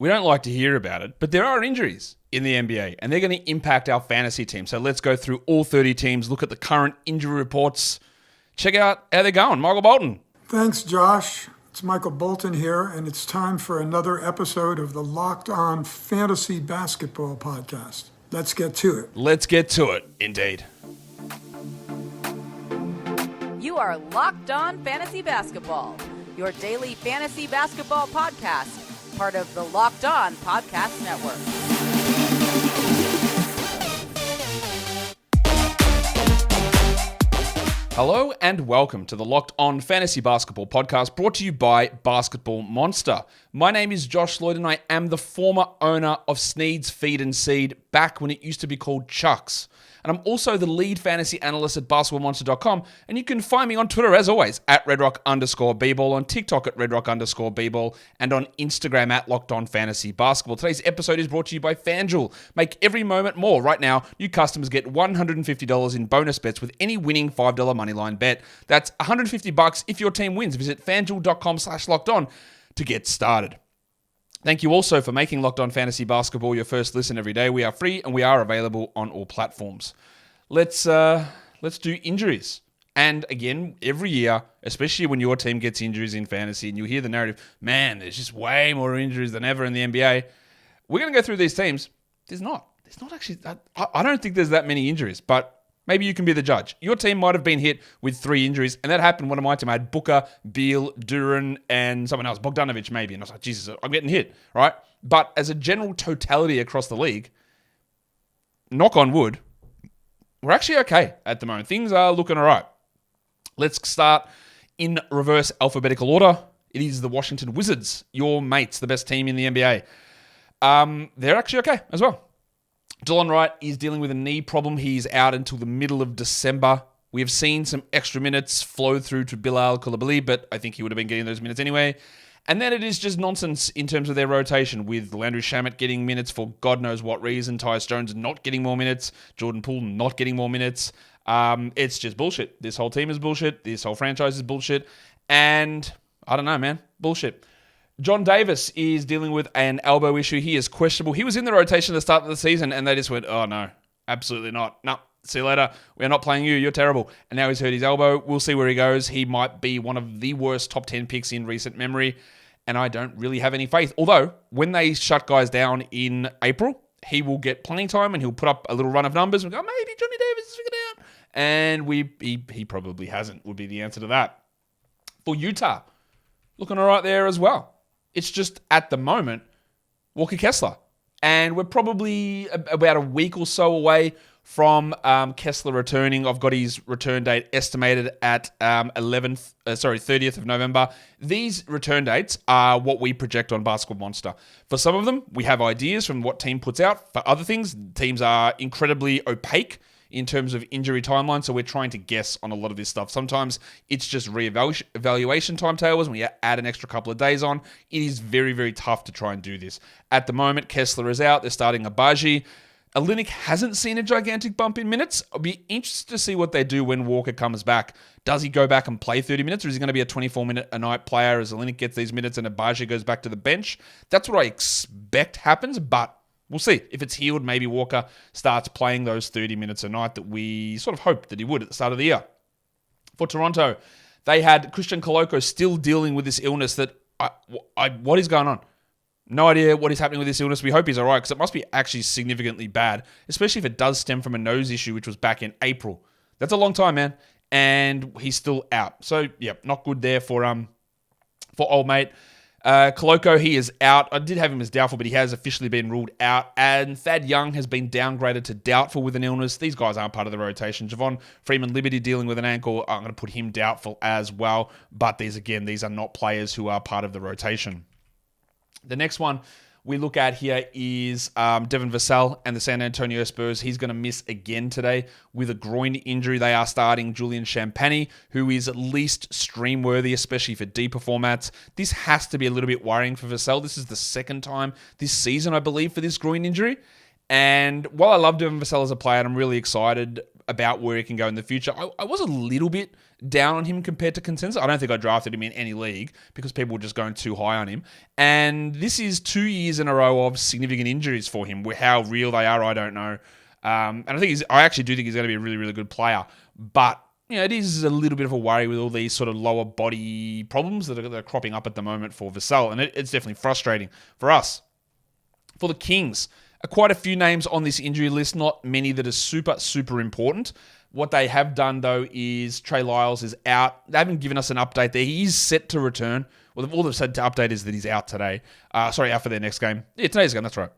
We don't like to hear about it, but there are injuries in the NBA, and they're going to impact our fantasy team. So let's go through all 30 teams, look at the current injury reports, check out how they're going. Michael Bolton. Thanks, Josh. It's Michael Bolton here, and it's time for another episode of the Locked On Fantasy Basketball Podcast. Let's get to it. Let's get to it, indeed. You are Locked On Fantasy Basketball, your daily fantasy basketball podcast, part of the Locked On Podcast Network. Hello and welcome to the Locked On Fantasy Basketball Podcast, brought to you by Basketball Monster. My name is Josh Lloyd and I am the former owner of Sneed's Feed and Seed, back when it used to be called Chuck's. And I'm also the lead fantasy analyst at basketballmonster.com, and you can find me on Twitter, as always, at redrock_bball, on TikTok at redrock_bball, and on Instagram at LockedOnFantasyBasketball. Today's episode is brought to you by FanDuel. Make every moment more. Right now, new customers get $150 in bonus bets with any winning $5 moneyline bet. That's $150 if your team wins. Visit FanDuel.com/LockedOn to get started. Thank you also for making Locked On Fantasy Basketball your first listen every day. We are free and we are available on all platforms. Let's do injuries. And again, every year, especially when your team gets injuries in fantasy and you hear the narrative, man, there's just way more injuries than ever in the NBA. We're going to go through these teams. There's not actually, I don't think there's that many injuries, but maybe you can be the judge. Your team might have been hit with 3 injuries, and that happened. One of my team, I had Booker, Beal, Duran, and someone else, Bogdanovic maybe. And I was like, Jesus, I'm getting hit, right? But as a general totality across the league, knock on wood, we're actually okay at the moment. Things are looking all right. Let's start in reverse alphabetical order. It is the Washington Wizards, your mates, the best team in the NBA. They're actually okay as well. Delon Wright is dealing with a knee problem. He's out until the middle of December. We have seen some extra minutes flow through to Bilal Coulibaly, but I think he would have been getting those minutes anyway. And then it is just nonsense in terms of their rotation, with Landry Shamet getting minutes for God knows what reason, Tyus Jones not getting more minutes, Jordan Poole not getting more minutes. It's just bullshit. This whole team is bullshit. This whole franchise is bullshit. And I don't know, man. Bullshit. John Davis is dealing with an elbow issue. He is questionable. He was in the rotation at the start of the season, and they just went, oh, no, absolutely not. No, see you later. We're not playing you. You're terrible. And now he's hurt his elbow. We'll see where he goes. He might be one of the worst top 10 picks in recent memory, and I don't really have any faith. Although, when they shut guys down in April, he will get plenty of time, and he'll put up a little run of numbers and go, maybe Johnny Davis is figured out. And he probably hasn't, would be the answer to that. For Utah, looking all right there as well. It's just, at the moment, Walker Kessler. And we're probably about a week or so away from Kessler returning. I've got his return date estimated at 30th of November. These return dates are what we project on Basketball Monster. For some of them, we have ideas from what team puts out. For other things, teams are incredibly opaque in terms of injury timeline, so we're trying to guess on a lot of this stuff. Sometimes it's just reevaluation timetables, and we add an extra couple of days on. It is very, very tough to try and do this. At the moment, Kessler is out. They're starting Agbaji. Olynyk hasn't seen a gigantic bump in minutes. I'll be interested to see what they do when Walker comes back. Does he go back and play 30 minutes, or is he going to be a 24-minute-a-night player as Olynyk gets these minutes and Agbaji goes back to the bench? That's what I expect happens, but we'll see. If it's healed, maybe Walker starts playing those 30 minutes a night that we sort of hoped that he would at the start of the year. For Toronto, they had Christian Koloko still dealing with this illness that, what is going on? No idea what is happening with this illness. We hope he's all right, because it must be actually significantly bad, especially if it does stem from a nose issue, which was back in April. That's a long time, man. And he's still out. So, yeah, not good there for old mate. Koloko, he is out. I did have him as doubtful, but he has officially been ruled out. And Thad Young has been downgraded to doubtful with an illness. These guys aren't part of the rotation. Javon Freeman-Liberty dealing with an ankle. I'm going to put him doubtful as well. But these are not players who are part of the rotation. The next one we look at here is Devin Vassell and the San Antonio Spurs. He's going to miss again today with a groin injury. They are starting Julian Champagny, who is at least stream-worthy, especially for deeper formats. This has to be a little bit worrying for Vassell. This is the second time this season, I believe, for this groin injury. And while I love Devin Vassell as a player, and I'm really excited about where he can go in the future. I was a little bit down on him compared to consensus. I don't think I drafted him in any league because people were just going too high on him. And this is 2 years in a row of significant injuries for him. How real they are, I don't know. And I actually do think he's going to be a really, really good player. But it is a little bit of a worry with all these sort of lower body problems that are cropping up at the moment for Vassell. And it's definitely frustrating for us. For the Kings, quite a few names on this injury list, not many that are super, super important. What they have done, though, is Trey Lyles is out. They haven't given us an update there. He is set to return. Well, all they've said to update is that he's out today. Out for their next game. Yeah, today's game, that's right.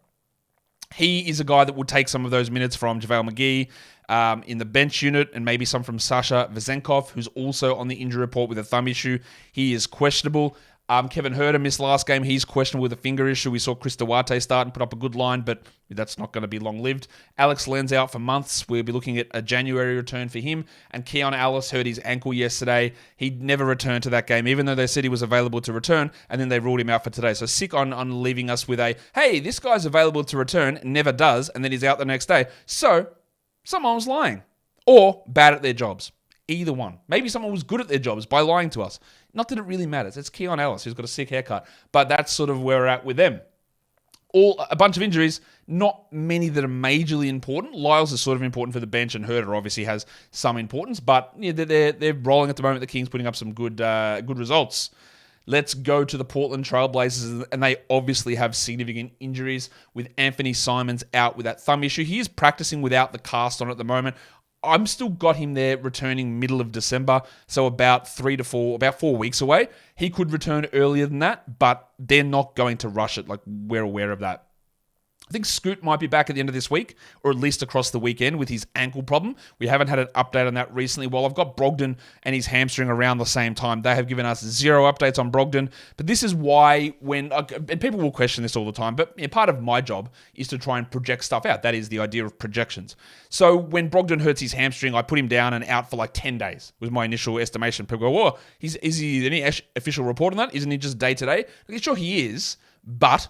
He is a guy that will take some of those minutes from JaVale McGee in the bench unit and maybe some from Sasha Vezenkov, who's also on the injury report with a thumb issue. He is questionable. Kevin Huerter missed last game. He's questionable with a finger issue. We saw Chris Duarte start and put up a good line, but that's not going to be long-lived. Alex Len's out for months. We'll be looking at a January return for him. And Keon Ellis hurt his ankle yesterday. He never returned to that game, even though they said he was available to return, and then they ruled him out for today. So sick on leaving us with a, hey, this guy's available to return, never does, and then he's out the next day. So someone was lying or bad at their jobs. Either one. Maybe someone was good at their jobs by lying to us. Not that it really matters. It's Keon Ellis who's got a sick haircut. But that's sort of where we're at with them. A bunch of injuries, not many that are majorly important. Lyles is sort of important for the bench, and Huerter obviously has some importance. But they're rolling at the moment. The Kings putting up some good results. Let's go to the Portland Trailblazers, and they obviously have significant injuries with Anthony Simons out with that thumb issue. He is practicing without the cast on at the moment. I'm still got him there returning middle of December, so about 4 weeks away. He could return earlier than that, but they're not going to rush it. Like, we're aware of that. I think Scoot might be back at the end of this week, or at least across the weekend with his ankle problem. We haven't had an update on that recently. While I've got Brogdon and his hamstring around the same time, they have given us zero updates on Brogdon. But this is why and people will question this all the time, but part of my job is to try and project stuff out. That is the idea of projections. So when Brogdon hurts his hamstring, I put him down and out for like 10 days was my initial estimation. People go, whoa, is he any official report on that? Isn't he just day-to-day? Sure, he is, but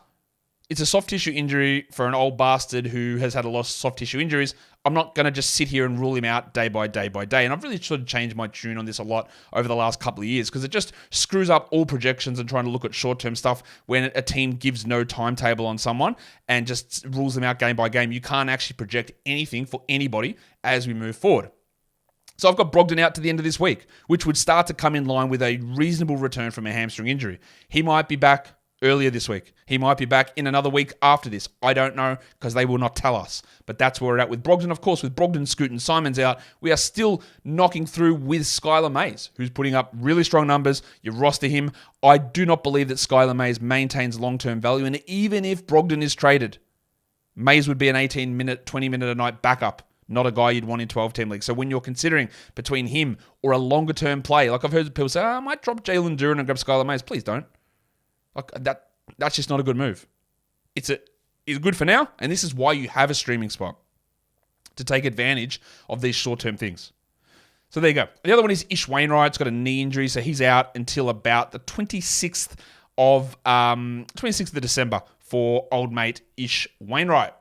it's a soft tissue injury for an old bastard who has had a lot of soft tissue injuries. I'm not going to just sit here and rule him out day by day by day. And I've really sort of changed my tune on this a lot over the last couple of years because it just screws up all projections and trying to look at short-term stuff when a team gives no timetable on someone and just rules them out game by game. You can't actually project anything for anybody as we move forward. So I've got Brogdon out to the end of this week, which would start to come in line with a reasonable return from a hamstring injury. He might be back earlier this week. He might be back in another week after this. I don't know because they will not tell us. But that's where we're at with Brogdon. Of course, with Brogdon, Scoot, and Simons out, we are still knocking through with Skylar Mays, who's putting up really strong numbers. You roster him. I do not believe that Skylar Mays maintains long-term value. And even if Brogdon is traded, Mays would be an 18-minute, 20-minute-a-night backup, not a guy you'd want in 12-team league. So when you're considering between him or a longer-term play, like I've heard people say, I might drop Jalen Duren and grab Skylar Mays. Please don't. Like that's just not a good move. It's good for now, and this is why you have a streaming spot, to take advantage of these short-term things. So there you go. The other one is Ish Wainwright's got a knee injury, so he's out until about the 26th of December for old mate Ish Wainwright.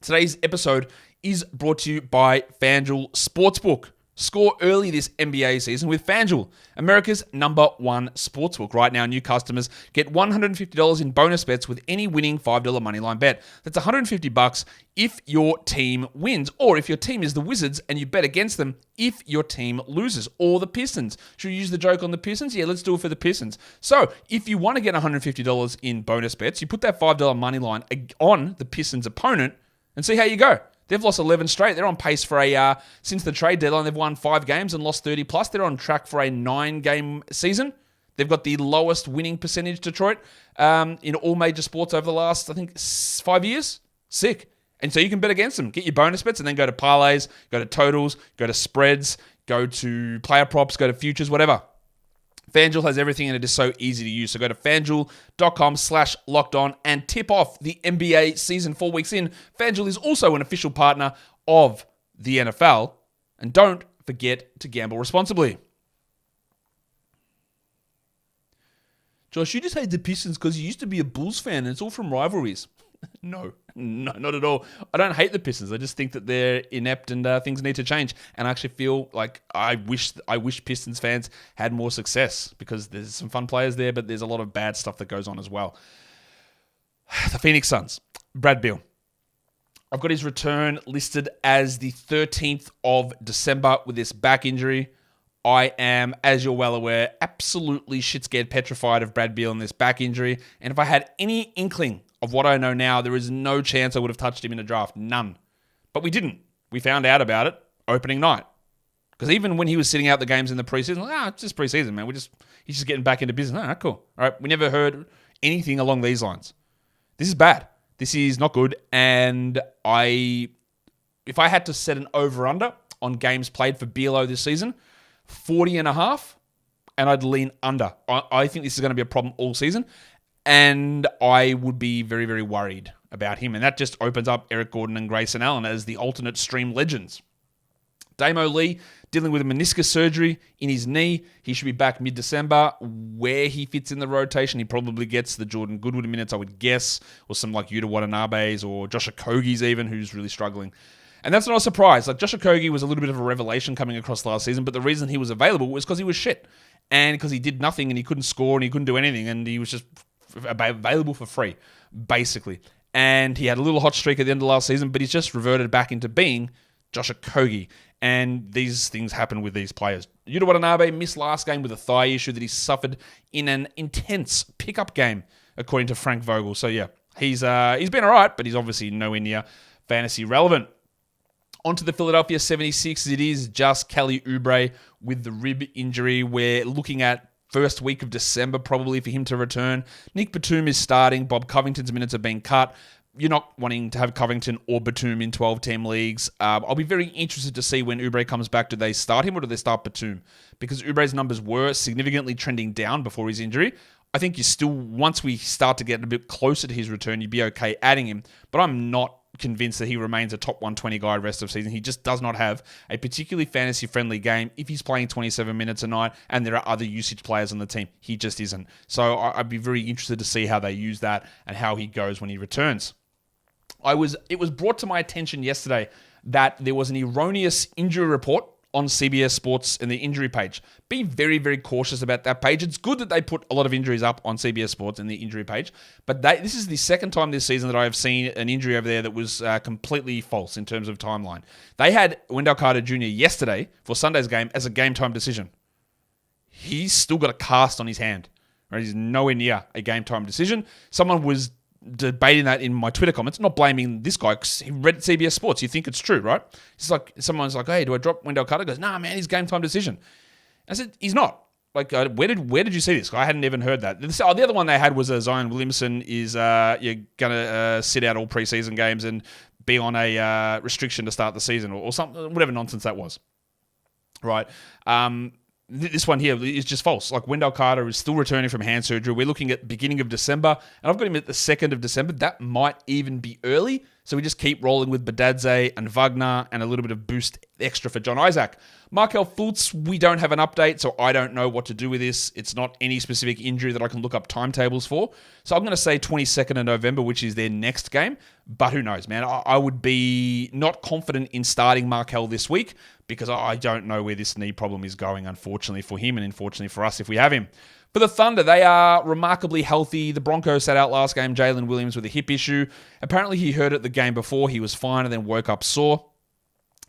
Today's episode is brought to you by FanDuel Sportsbook. Score early this NBA season with FanDuel, America's #1 sportsbook. Right now, new customers get $150 in bonus bets with any winning $5 moneyline bet. That's $150 if your team wins, or if your team is the Wizards and you bet against them if your team loses, or the Pistons. Should we use the joke on the Pistons? Yeah, let's do it for the Pistons. So, if you want to get $150 in bonus bets, you put that $5 moneyline on the Pistons' opponent and see how you go. They've lost 11 straight. They're on pace for since the trade deadline, they've won 5 games and lost 30 plus. They're on track for a 9-game season. They've got the lowest winning percentage, Detroit, in all major sports over the last, I think, 5 years. Sick. And so you can bet against them. Get your bonus bets and then go to parlays, go to totals, go to spreads, go to player props, go to futures, whatever. FanDuel has everything and it is so easy to use. So go to FanDuel.com/lockedon and tip off the NBA season 4 weeks in. FanDuel is also an official partner of the NFL. And don't forget to gamble responsibly. Josh, you just hate the Pistons because you used to be a Bulls fan and it's all from rivalries. No. No, not at all. I don't hate the Pistons. I just think that they're inept and things need to change. And I actually feel like I wish Pistons fans had more success because there's some fun players there, but there's a lot of bad stuff that goes on as well. The Phoenix Suns, Brad Beal. I've got his return listed as the 13th of December with this back injury. I am, as you're well aware, absolutely shit scared petrified of Brad Beal and this back injury. And if I had any inkling of what I know now, there is no chance I would have touched him in a draft. None. But we didn't. We found out about it opening night. Because even when he was sitting out the games in the preseason, it's just preseason, man. He's just getting back into business. Cool. All right. We never heard anything along these lines. This is bad. This is not good. And if I had to set an over-under on games played for BLO this season, 40.5, and I'd lean under. I think this is going to be a problem all season, and I would be very, very worried about him. And that just opens up Eric Gordon and Grayson Allen as the alternate stream legends. Damo Lee dealing with a meniscus surgery in his knee. He should be back mid-December. Where he fits in the rotation, he probably gets the Jordan Goodwin minutes, I would guess, or some like Yuta Watanabe's or Josh Okogie's even, who's really struggling. And that's not a surprise. Like Josh Okogie was a little bit of a revelation coming across last season, but the reason he was available was because he was shit. And because he did nothing and he couldn't score and he couldn't do anything and he was just available for free, basically. And he had a little hot streak at the end of last season, but he's just reverted back into being Josh Okogie. And these things happen with these players. Yuta Watanabe missed last game with a thigh issue that he suffered in an intense pickup game, according to Frank Vogel. So yeah, he's been all right, but he's obviously nowhere near fantasy relevant. On to the Philadelphia 76ers. It is just Kelly Oubre with the rib injury. We're looking at first week of December probably for him to return. Nick Batum is starting. Bob Covington's minutes have been cut. You're not wanting to have Covington or Batum in 12-team leagues. I'll be very interested to see when Oubre comes back. Do they start him or do they start Batum? Because Oubre's numbers were significantly trending down before his injury. I think you still, once we start to get a bit closer to his return, you'd be okay adding him. But I'm not convinced that he remains a top 120 guy rest of season. He just does not have a particularly fantasy-friendly game if he's playing 27 minutes a night and there are other usage players on the team. He just isn't. So I'd be very interested to see how they use that and how he goes when he returns. It was brought to my attention yesterday that there was an erroneous injury report on CBS Sports in the injury page. Be very, very cautious about that page. It's good that they put a lot of injuries up on CBS Sports in the injury page, but this is the second time this season that I have seen an injury over there that was completely false in terms of timeline. They had Wendell Carter Jr. yesterday for Sunday's game as a game-time decision. He's still got a cast on his hand. Right? He's nowhere near a game-time decision. Someone was debating that in my Twitter comments, not blaming this guy because he read CBS Sports. You think it's true, right? It's like someone's like, "Hey, do I drop Wendell Carter?" He goes, "Nah, man, he's game time decision." I said, "He's not." Like, where did you see this? I hadn't even heard that. The other one they had was Zion Williamson is you're gonna sit out all preseason games and be on a restriction to start the season or something, whatever nonsense that was, right? This one here is just false. Like Wendell Carter is still returning from hand surgery. We're looking at beginning of December, and I've got him at the 2nd of December. That might even be early. So we just keep rolling with Badadze and Wagner and a little bit of boost extra for John Isaac. Markel Fultz, we don't have an update, so I don't know what to do with this. It's not any specific injury that I can look up timetables for. So I'm going to say 22nd of November, which is their next game. But who knows, man? I would be not confident in starting Markel this week because I don't know where this knee problem is going, unfortunately for him and unfortunately for us if we have him. For the Thunder, they are remarkably healthy. The Broncos sat out last game, Jalen Williams with a hip issue. Apparently he hurt it the game before. He was fine and then woke up sore.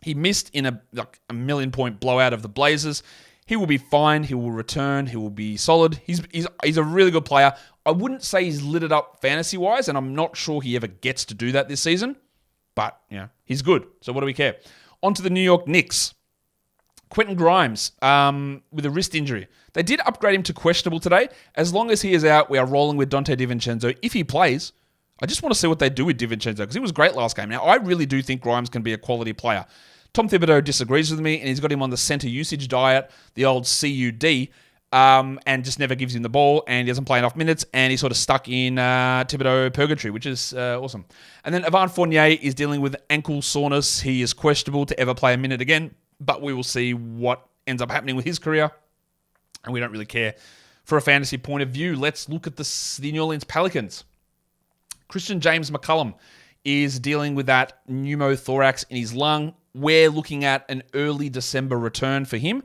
He missed in a 1,000,000-point blowout of the Blazers. He will be fine. He will return. He will be solid. He's a really good player. I wouldn't say he's lit it up fantasy-wise, and I'm not sure he ever gets to do that this season. But, he's good. So what do we care? On to the New York Knicks. Quentin Grimes with a wrist injury. They did upgrade him to questionable today. As long as he is out, we are rolling with Dante DiVincenzo. If he plays, I just want to see what they do with DiVincenzo because he was great last game. Now, I really do think Grimes can be a quality player. Tom Thibodeau disagrees with me, and he's got him on the center usage diet, the old CUD, and just never gives him the ball, and he doesn't play enough minutes, and he's sort of stuck in Thibodeau purgatory, which is awesome. And then Evan Fournier is dealing with ankle soreness. He is questionable to ever play a minute again, but we will see what ends up happening with his career, and we don't really care for a fantasy point of view. Let's look at the New Orleans Pelicans. Christian James McCollum is dealing with that pneumothorax in his lung. We're looking at an early December return for him.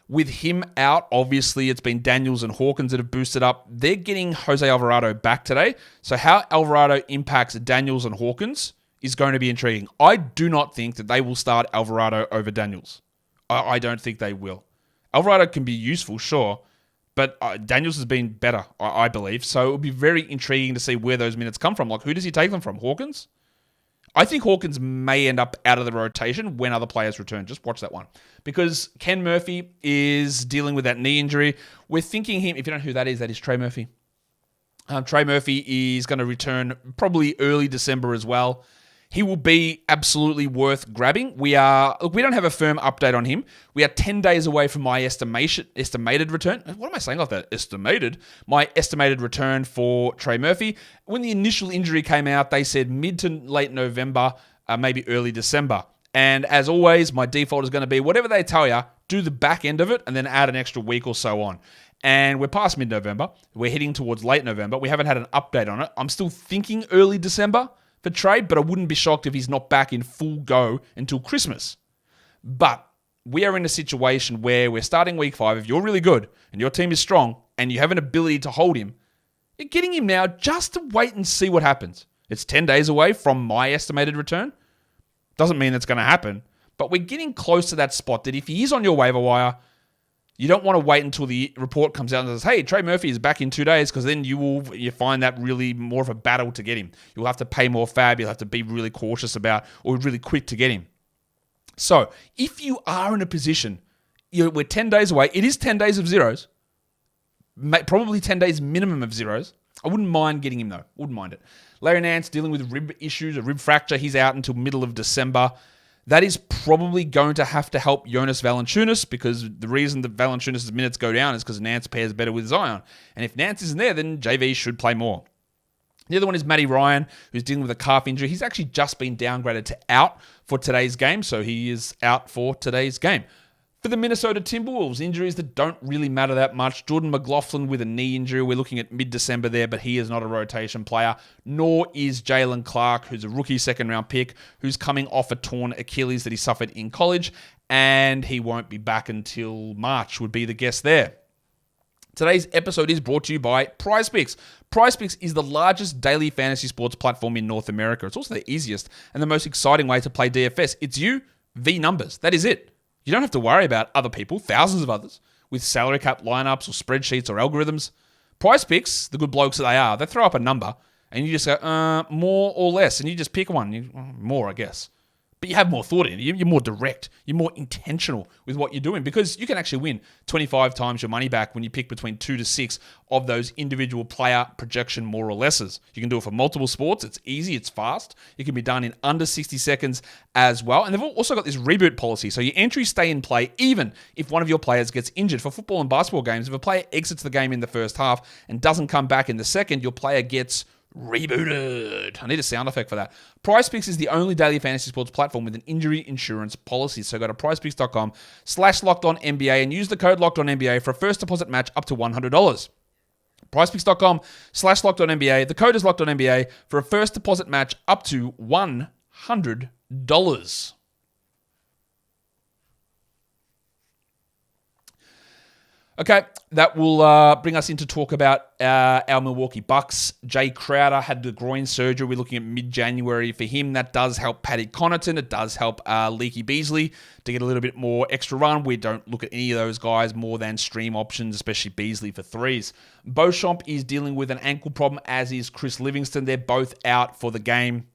With him out, obviously, it's been Daniels and Hawkins that have boosted up. They're getting Jose Alvarado back today. So how Alvarado impacts Daniels and Hawkins is going to be intriguing. I do not think that they will start Alvarado over Daniels. I don't think they will. Alvarado can be useful, sure, but Daniels has been better, I believe. So it will be very intriguing to see where those minutes come from. Like, who does he take them from? Hawkins? I think Hawkins may end up out of the rotation when other players return. Just watch that one. Because Ken Murphy is dealing with that knee injury. We're thinking him, if you don't know who that is Trey Murphy. Trey Murphy is going to return probably early December as well. He will be absolutely worth grabbing. We don't have a firm update on him. We are 10 days away from my estimated return. What am I saying like that? Estimated. My estimated return for Trey Murphy. When the initial injury came out, they said mid to late November, maybe early December. And as always, my default is going to be whatever they tell you, do the back end of it and then add an extra week or so on. And we're past mid-November. We're heading towards late November. We haven't had an update on it. I'm still thinking early December for trade, but I wouldn't be shocked if he's not back in full go until Christmas. But we are in a situation where we're starting week 5. If you're really good and your team is strong and you have an ability to hold him, you're getting him now just to wait and see what happens. It's 10 days away from my estimated return. Doesn't mean it's going to happen, but we're getting close to that spot that if he is on your waiver wire, you don't want to wait until the report comes out and says, hey, Trey Murphy is back in 2 days, because then you find that really more of a battle to get him. You'll have to pay more fab. You'll have to be really cautious about, or really quick to get him. So if you are in a position, we're 10 days away. It is 10 days of zeros. Probably 10 days minimum of zeros. I wouldn't mind getting him though. Wouldn't mind it. Larry Nance dealing with rib issues, a rib fracture. He's out until middle of December. That is probably going to have to help Jonas Valanciunas, because the reason that Valanciunas' minutes go down is because Nance pairs better with Zion. And if Nance isn't there, then JV should play more. The other one is Matty Ryan, who's dealing with a calf injury. He's actually just been downgraded to out for today's game, so he is out for today's game. For the Minnesota Timberwolves, injuries that don't really matter that much. Jordan McLaughlin with a knee injury. We're looking at mid-December there, but he is not a rotation player. Nor is Jalen Clark, who's a rookie second-round pick, who's coming off a torn Achilles that he suffered in college, and he won't be back until March, would be the guess there. Today's episode is brought to you by PrizePicks. PrizePicks is the largest daily fantasy sports platform in North America. It's also the easiest and the most exciting way to play DFS. It's you v numbers. That is it. You don't have to worry about other people, thousands of others, with salary cap lineups or spreadsheets or algorithms. PrizePicks, the good blokes that they are, they throw up a number and you just go, more or less, and you just pick one. More, I guess. But you have more thought in it. You're more direct. You're more intentional with what you're doing, because you can actually win 25 times your money back when you pick between 2 to 6 of those individual player projection more or lesses. You can do it for multiple sports. It's easy. It's fast. It can be done in under 60 seconds as well. And they've also got this reboot policy. So your entries stay in play even if one of your players gets injured. For football and basketball games, if a player exits the game in the first half and doesn't come back in the second, your player gets rebooted. I need a sound effect for that. PrizePicks is the only daily fantasy sports platform with an injury insurance policy. So go to prizepicks.com/LockedOnNBA and use the code LockedOnNBA for a first deposit match up to $100. PrizePicks.com/LockedOnNBA. The code is LockedOnNBA for a first deposit match up to $100. Okay, that will bring us in to talk about our Milwaukee Bucks. Jay Crowder had the groin surgery. We're looking at mid-January for him. That does help Paddy Connaughton. It does help Leaky Beasley to get a little bit more extra run. We don't look at any of those guys more than stream options, especially Beasley for threes. Beauchamp is dealing with an ankle problem, as is Chris Livingston. They're both out for the game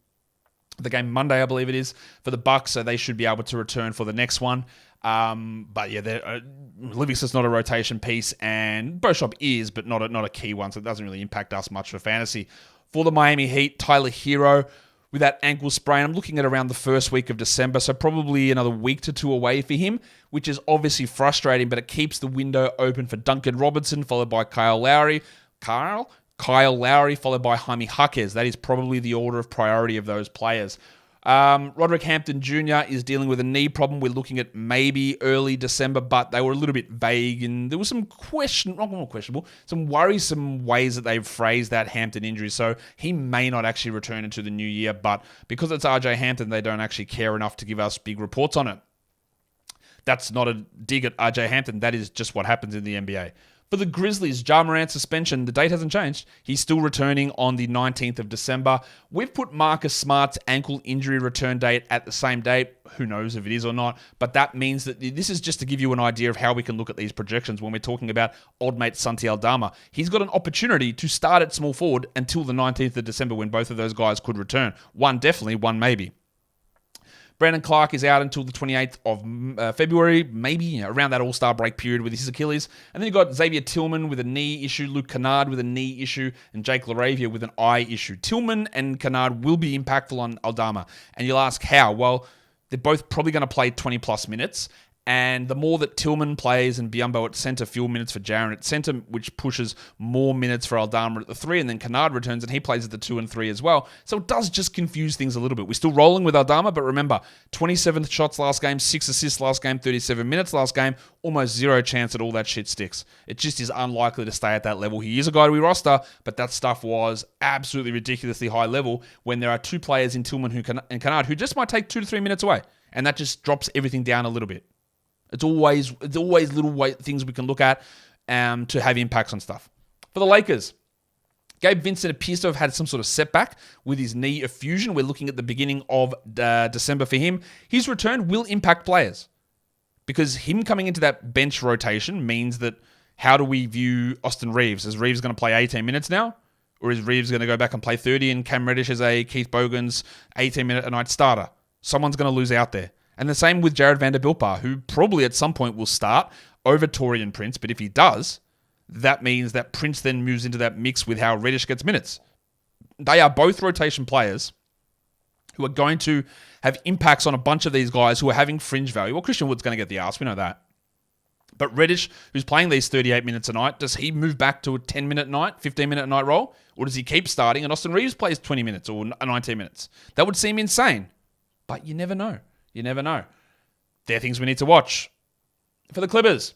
Monday, I believe it is, for the Bucks, so they should be able to return for the next one. But yeah, Livingston's not a rotation piece, and Beauchamp is, but not a key one, so it doesn't really impact us much for fantasy. For the Miami Heat, Tyler Hero with that ankle sprain, I'm looking at around the first week of December, so probably another week to 2 away for him, which is obviously frustrating, but it keeps the window open for Duncan Robinson, followed by Kyle Lowry, followed by Jaime Jaquez. That is probably the order of priority of those players. Roderick Hampton Jr. is dealing with a knee problem. We're looking at maybe early December, but they were a little bit vague, and there was some some worrisome ways that they've phrased that Hampton injury. So he may not actually return into the new year, but because it's RJ Hampton, they don't actually care enough to give us big reports on it. That's not a dig at RJ Hampton. That is just what happens in the NBA. For the Grizzlies, Ja Morant's suspension, the date hasn't changed. He's still returning on the 19th of December. We've put Marcus Smart's ankle injury return date at the same date. Who knows if it is or not, but that means that this is just to give you an idea of how we can look at these projections when we're talking about old mate Santi Aldama. He's got an opportunity to start at small forward until the 19th of December when both of those guys could return. One definitely, one maybe. Brandon Clark is out until the 28th of February, maybe around that all-star break period with his Achilles. And then you've got Xavier Tillman with a knee issue, Luke Kennard with a knee issue, and Jake LaRavia with an eye issue. Tillman and Kennard will be impactful on Aldama. And you'll ask how? Well, they're both probably going to play 20-plus minutes. And the more that Tillman plays and Biyombo at center, fuel minutes for Jaren at center, which pushes more minutes for Aldama at the 3, and then Kennard returns and he plays at the 2 and 3 as well. So it does just confuse things a little bit. We're still rolling with Aldama, but remember, 27 shots last game, 6 assists last game, 37 minutes last game, almost zero chance that all that shit sticks. It just is unlikely to stay at that level. He is a guy to be roster, but that stuff was absolutely ridiculously high level when there are two players in Tillman and Kennard who just might take 2 to 3 minutes away, and that just drops everything down a little bit. It's always little things we can look at to have impacts on stuff. For the Lakers, Gabe Vincent appears to have had some sort of setback with his knee effusion. We're looking at the beginning of December for him. His return will impact players because him coming into that bench rotation means that how do we view Austin Reeves? Is Reeves going to play 18 minutes now? Or is Reeves going to go back and play 30 and Cam Reddish as a Keith Bogans 18-minute-a-night starter? Someone's going to lose out there. And the same with Jared Vanderbilt, who probably at some point will start over Taurean Prince. But if he does, that means that Prince then moves into that mix with how Reddish gets minutes. They are both rotation players who are going to have impacts on a bunch of these guys who are having fringe value. Well, Christian Wood's going to get the arse. We know that. But Reddish, who's playing these 38 minutes a night, does he move back to a 10-minute night, 15-minute night role? Or does he keep starting and Austin Reeves plays 20 minutes or 19 minutes? That would seem insane. But you never know. You never know. They're things we need to watch. For the Clippers,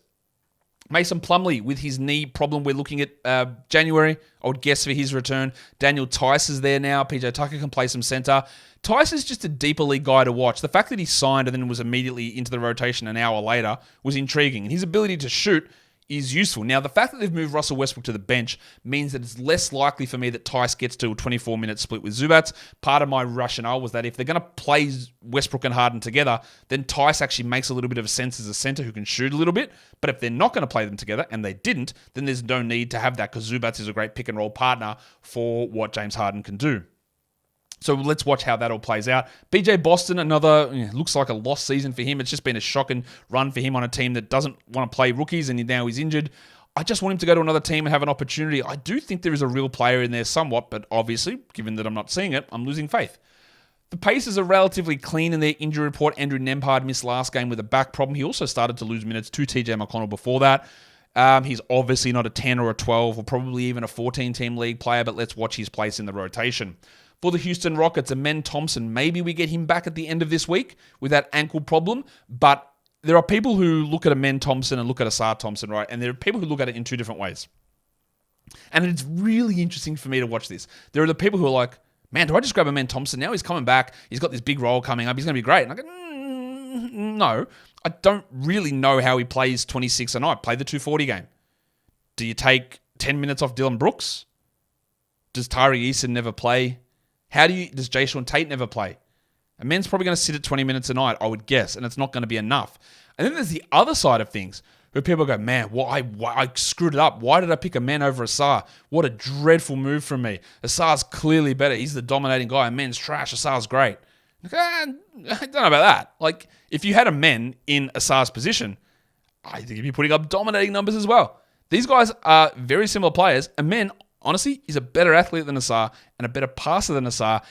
Mason Plumlee with his knee problem. We're looking at January. I would guess for his return. Daniel Tice is there now. PJ Tucker can play some center. Tice is just a deeper league guy to watch. The fact that he signed and then was immediately into the rotation an hour later was intriguing. And his ability to shoot is useful. Now, the fact that they've moved Russell Westbrook to the bench means that it's less likely for me that Tice gets to a 24-minute split with Zubats. Part of my rationale was that if they're going to play Westbrook and Harden together, then Tice actually makes a little bit of sense as a center who can shoot a little bit. But if they're not going to play them together, and they didn't, then there's no need to have that because Zubats is a great pick-and-roll partner for what James Harden can do. So let's watch how that all plays out. BJ Boston, looks like a lost season for him. It's just been a shocking run for him on a team that doesn't want to play rookies, and now he's injured. I just want him to go to another team and have an opportunity. I do think there is a real player in there somewhat, but obviously, given that I'm not seeing it, I'm losing faith. The Pacers are relatively clean in their injury report. Andrew Nembhard missed last game with a back problem. He also started to lose minutes to TJ McConnell before that. He's obviously not a 10 or a 12 or probably even a 14-team league player, but let's watch his place in the rotation. For the Houston Rockets, Amen Thompson, maybe we get him back at the end of this week with that ankle problem, but there are people who look at Amen Thompson and look at Asar Thompson, right? And there are people who look at it in two different ways. And it's really interesting for me to watch this. There are the people who are like, man, do I just grab Amen Thompson now? He's coming back. He's got this big role coming up. He's going to be great. And I go, no. I don't really know how he plays 26 a night. Play the 240 game. Do you take 10 minutes off Dylan Brooks? Does Tyree Eason never play? Does Jayshawn Tate never play? A man's probably going to sit at 20 minutes a night, I would guess, and it's not going to be enough. And then there's the other side of things, where people go, man, why I screwed it up. Why did I pick a man over Asar? What a dreadful move from me. Asar's clearly better. He's the dominating guy. A man's trash. Asar's great. I don't know about that. Like, if you had a man in Asar's position, I think he'd be putting up dominating numbers as well. These guys are very similar players, and men, honestly, he's a better athlete than Asar and a better passer than Asar.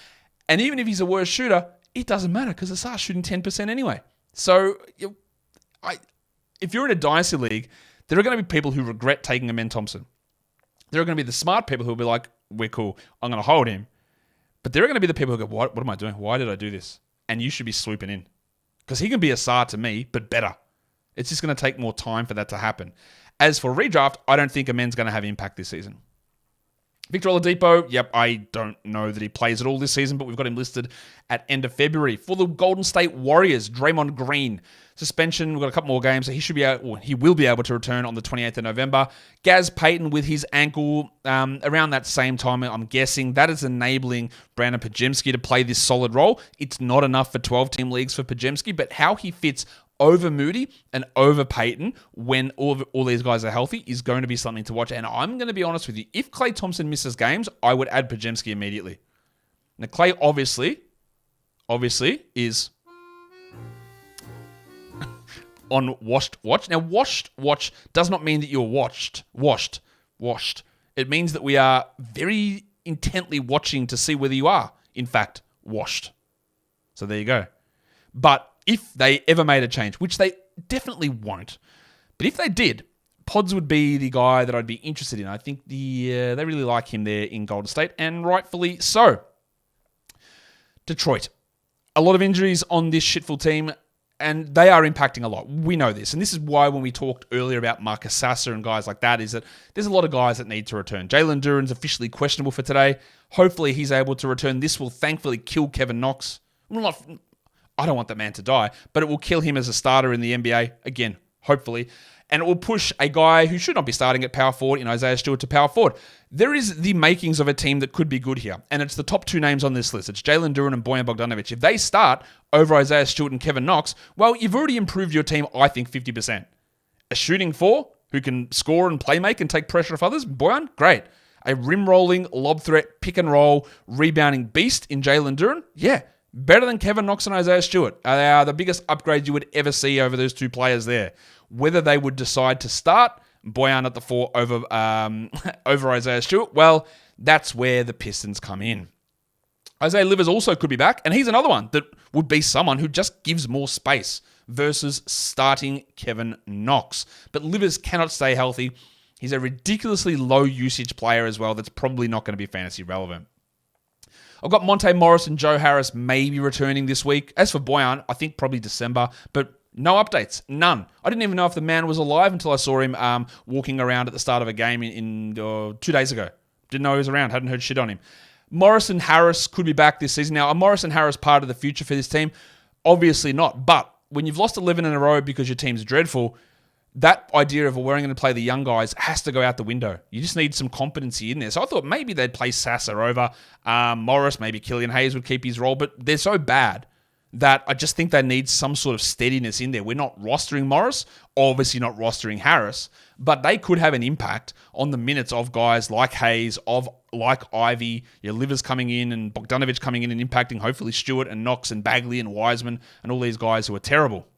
And even if he's a worse shooter, it doesn't matter because Asar's shooting 10% anyway. So if you're in a dynasty league, there are going to be people who regret taking Amen Thompson. There are going to be the smart people who will be like, we're cool. I'm going to hold him. But there are going to be the people who go, what am I doing? Why did I do this? And you should be swooping in. Because he can be a star to me, but better. It's just going to take more time for that to happen. As for redraft, I don't think Amen's going to have impact this season. Victor Oladipo, yep, I don't know that he plays at all this season, but we've got him listed at end of February. For the Golden State Warriors, Draymond Green, suspension, we've got a couple more games, so he will be able to return on the 28th of November. Gaz Payton with his ankle around that same time, I'm guessing. That is enabling Brandon Podziemski to play this solid role. It's not enough for 12-team leagues for Podziemski, but how he fits over Moody and over Payton when all these guys are healthy is going to be something to watch. And I'm going to be honest with you, if Klay Thompson misses games, I would add Podziemski immediately. Now, Klay obviously is on washed watch. Now, washed watch does not mean that you're washed. It means that we are very intently watching to see whether you are, in fact, washed. So there you go. But if they ever made a change, which they definitely won't, but if they did, Pods would be the guy that I'd be interested in. I think they really like him there in Golden State, and rightfully so. Detroit. A lot of injuries on this shitful team, and they are impacting a lot. We know this, and this is why when we talked earlier about Marcus Sasser and guys like that, is that there's a lot of guys that need to return. Jalen Duren's officially questionable for today. Hopefully he's able to return. This will thankfully kill Kevin Knox. I don't want that man to die, but it will kill him as a starter in the NBA, again, hopefully. And it will push a guy who should not be starting at power forward in Isaiah Stewart to power forward. There is the makings of a team that could be good here, and it's the top two names on this list. It's Jalen Duren and Bojan Bogdanovic. If they start over Isaiah Stewart and Kevin Knox, well, you've already improved your team, I think, 50%. A shooting four who can score and play make and take pressure off others, Bojan, great. A rim-rolling, lob threat, pick-and-roll, rebounding beast in Jalen Duren, yeah. Better than Kevin Knox and Isaiah Stewart. They are the biggest upgrades you would ever see over those two players there. Whether they would decide to start Bojan at the 4 over Isaiah Stewart, well, that's where the Pistons come in. Isaiah Livers also could be back, and he's another one that would be someone who just gives more space versus starting Kevin Knox. But Livers cannot stay healthy. He's a ridiculously low usage player as well that's probably not going to be fantasy relevant. I've got Monte Morris and Joe Harris maybe returning this week. As for Bojan, I think probably December, but no updates, none. I didn't even know if the man was alive until I saw him walking around at the start of a game in 2 days ago. Didn't know he was around, hadn't heard shit on him. Morris and Harris could be back this season. Now, are Morris and Harris part of the future for this team? Obviously not, but when you've lost 11 in a row because your team's dreadful, that idea of we're going to play the young guys has to go out the window. You just need some competency in there. So I thought maybe they'd play Sasser over Morris. Maybe Killian Hayes would keep his role. But they're so bad that I just think they need some sort of steadiness in there. We're not rostering Morris, obviously not rostering Harris, but they could have an impact on the minutes of guys like Hayes, like Ivy, your Livers coming in and Bogdanovic coming in and impacting hopefully Stewart and Knox and Bagley and Wiseman and all these guys who are terrible.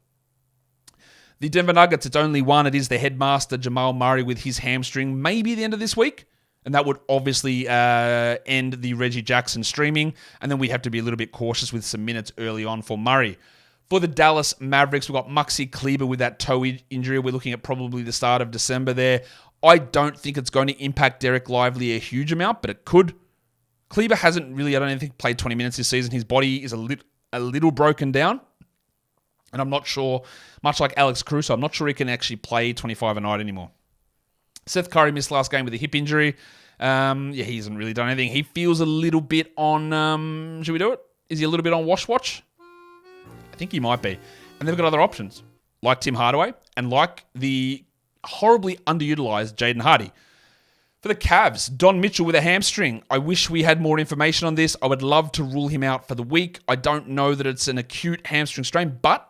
The Denver Nuggets, it's only one. It is the headmaster, Jamal Murray, with his hamstring, maybe the end of this week. And that would obviously end the Reggie Jackson streaming. And then we have to be a little bit cautious with some minutes early on for Murray. For the Dallas Mavericks, we've got Maxi Kleber with that toe injury. We're looking at probably the start of December there. I don't think it's going to impact Derek Lively a huge amount, but it could. Kleber hasn't really, I don't think, played 20 minutes this season. His body is a little broken down. And I'm not sure, much like Alex Caruso, I'm not sure he can actually play 25 a night anymore. Seth Curry missed last game with a hip injury. He hasn't really done anything. He feels a little bit on, should we do it? Is he a little bit on wash watch? I think he might be. And they've got other options, like Tim Hardaway and like the horribly underutilized Jaden Hardy. For the Cavs, Don Mitchell with a hamstring. I wish we had more information on this. I would love to rule him out for the week. I don't know that it's an acute hamstring strain, but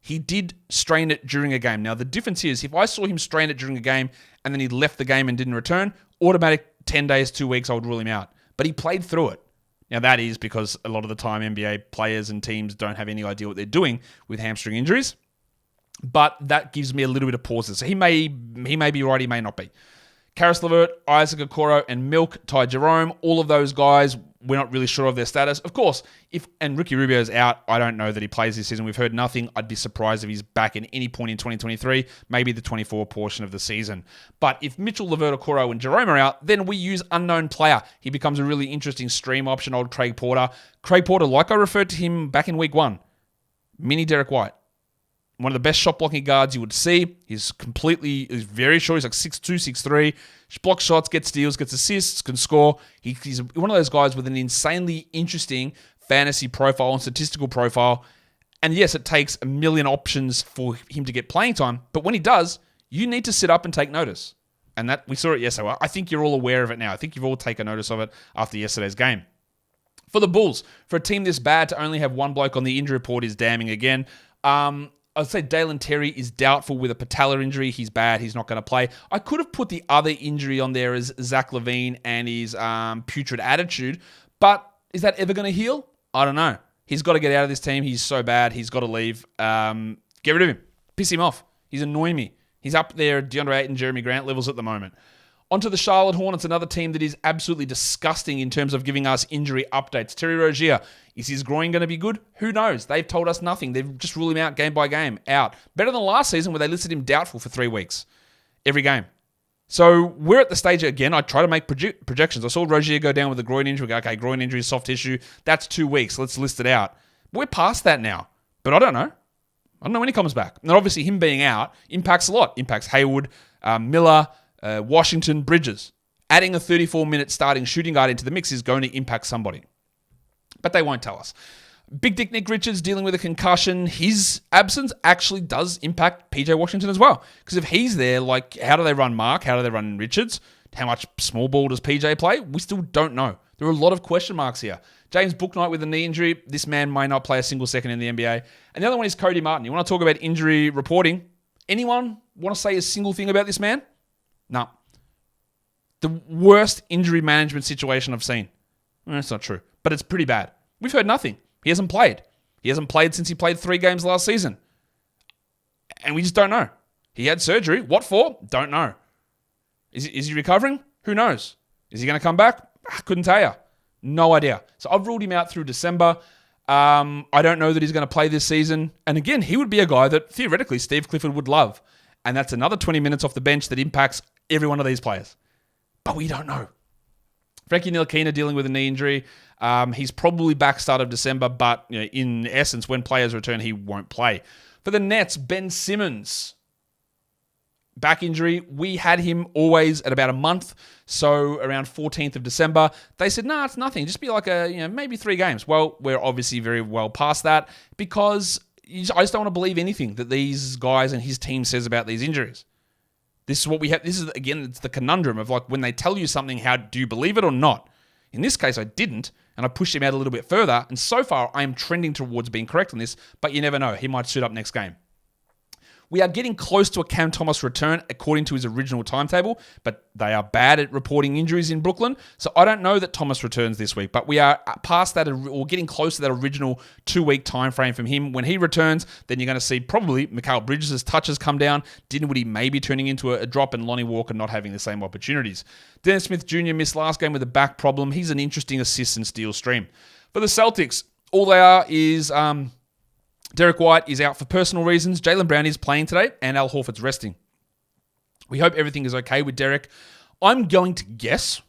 he did strain it during a game. Now, the difference is, if I saw him strain it during a game and then he left the game and didn't return, automatic 10 days, 2 weeks, I would rule him out. But he played through it. Now, that is because a lot of the time NBA players and teams don't have any idea what they're doing with hamstring injuries. But that gives me a little bit of pauses. So he may be right, he may not be. Karis LeVert, Isaac Okoro, and Milk, Ty Jerome, all of those guys, we're not really sure of their status. Of course, and Ricky Rubio's out, I don't know that he plays this season. We've heard nothing. I'd be surprised if he's back at any point in 2023, maybe the 24 portion of the season. But if Mitchell, LeVert, Okoro, and Jerome are out, then we use unknown player. He becomes a really interesting stream option, old Craig Porter. Craig Porter, like I referred to him back in week 1, mini Derek White. One of the best shot blocking guards you would see. He's very short. He's like 6'2", 6'3". Blocks shots, gets steals, gets assists, can score. He's one of those guys with an insanely interesting fantasy profile and statistical profile. And yes, it takes a million options for him to get playing time. But when he does, you need to sit up and take notice. And that we saw it yesterday. I think you're all aware of it now. I think you've all taken notice of it after yesterday's game. For the Bulls, for a team this bad to only have one bloke on the injury report is damning again. I'd say Dalen Terry is doubtful with a patellar injury. He's bad. He's not going to play. I could have put the other injury on there as Zach LaVine and his putrid attitude, but is that ever going to heal? I don't know. He's got to get out of this team. He's so bad. He's got to leave. Get rid of him. Piss him off. He's annoying me. He's up there at DeAndre Ayton, Jeremy Grant levels at the moment. Onto the Charlotte Hornets, another team that is absolutely disgusting in terms of giving us injury updates. Terry Rozier, is his groin going to be good? Who knows? They've told us nothing. They've just ruled him out game by game, out. Better than last season where they listed him doubtful for 3 weeks, every game. So we're at the stage, again, I try to make projections. I saw Rozier go down with a groin injury. Okay, groin injury, soft tissue. That's 2 weeks. Let's list it out. We're past that now. But I don't know. I don't know when he comes back. And obviously him being out impacts a lot. Impacts Hayward, Miller, Washington, Bridges. Adding a 34-minute starting shooting guard into the mix is going to impact somebody. But they won't tell us. Big Dick Nick Richards dealing with a concussion. His absence actually does impact PJ Washington as well. Because if he's there, like, how do they run Mark? How do they run Richards? How much small ball does PJ play? We still don't know. There are a lot of question marks here. James Bouknight with a knee injury. This man may not play a single second in the NBA. And the other one is Cody Martin. You want to talk about injury reporting? Anyone want to say a single thing about this man? No. The worst injury management situation I've seen. That's not true, but it's pretty bad. We've heard nothing. He hasn't played. He hasn't played since he played 3 games last season. And we just don't know. He had surgery. What for? Don't know. Is he recovering? Who knows? Is he going to come back? I couldn't tell you. No idea. So I've ruled him out through December. I don't know that he's going to play this season. And again, he would be a guy that theoretically Steve Clifford would love. And that's another 20 minutes off the bench that impacts every one of these players. But we don't know. Frankie Ntilikina dealing with a knee injury. He's probably back start of December, but in essence, when players return, he won't play. For the Nets, Ben Simmons, back injury. We had him always at about a month, so around 14th of December. They said, no, it's nothing. Just be like maybe 3 games. Well, we're obviously very well past that because I just don't want to believe anything that these guys and his team says about these injuries. This is what we have. This is, again, it's the conundrum of like when they tell you something, how do you believe it or not? In this case, I didn't, and I pushed him out a little bit further, and so far, I am trending towards being correct on this, but you never know. He might suit up next game. We are getting close to a Cam Thomas return according to his original timetable, but they are bad at reporting injuries in Brooklyn, so I don't know that Thomas returns this week, but we are past that or getting close to that original 2-week time frame from him. When he returns, then you're going to see probably Mikal Bridges' touches come down, Dinwiddie maybe turning into a drop, and Lonnie Walker not having the same opportunities. Dennis Smith Jr. missed last game with a back problem. He's an interesting assist and steal stream. For the Celtics, all they are is... Derek White is out for personal reasons. Jaylen Brown is playing today, and Al Horford's resting. We hope everything is okay with Derek. I'm going to guess.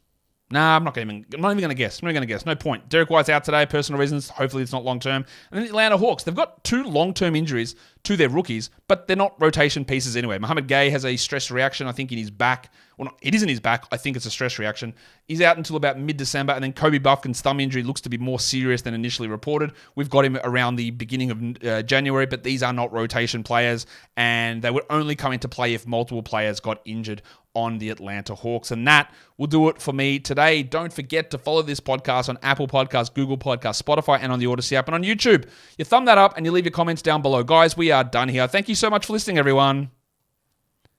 I'm not even going to guess. I'm not going to guess. No point. Derek White's out today, personal reasons. Hopefully it's not long-term. And then the Atlanta Hawks. They've got 2 long-term injuries to their rookies, but they're not rotation pieces anyway. Mohamed Gay has a stress reaction, I think, in his back. Well, it isn't his back. I think it's a stress reaction. He's out until about mid-December, and then Kobe Buffkin's thumb injury looks to be more serious than initially reported. We've got him around the beginning of January, but these are not rotation players, and they would only come into play if multiple players got injured on the Atlanta Hawks. And that will do it for me today. Don't forget to follow this podcast on Apple Podcasts, Google Podcasts, Spotify, and on the Odyssey app, and on YouTube. You thumb that up, and you leave your comments down below. Guys, we are done here. Thank you so much for listening, everyone.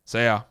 See ya.